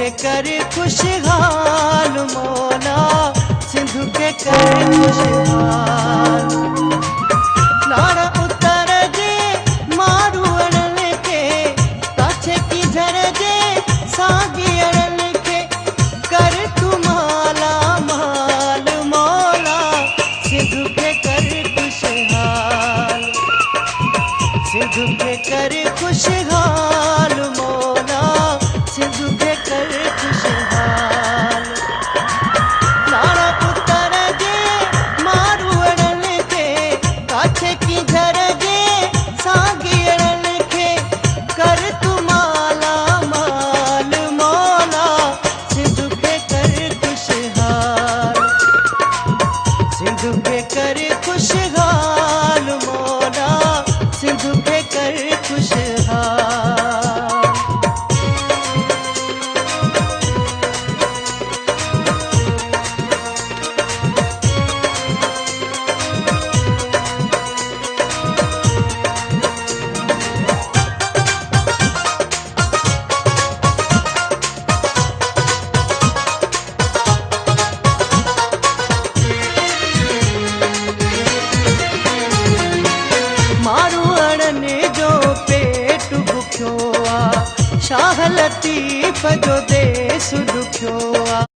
कर खुशहाल मौला, सिंधु के कर खुशहाल। लाड़ा उतर जे मारू अड़न के, काछे की झर जे सागी अड़न के, कर तू माला माल मौला, सिंधु के कर खुशहाल। सिंधु के कर खुशहाल मौला, सिंधु के कर खुशहाल। लाड़ा पुतर जे मारू अड़न के, काछे की झर जे सागी अड़न के, कर तू माला माल मौला, सिंधु के कर खुशहाल। सिंधु के कर खुशहाल मौला, सिंधु के कर खुशहाल। मारू अड़न जो पेट भुखियो आ, शाह लतीफ़ जो देस ॾुखियो आ।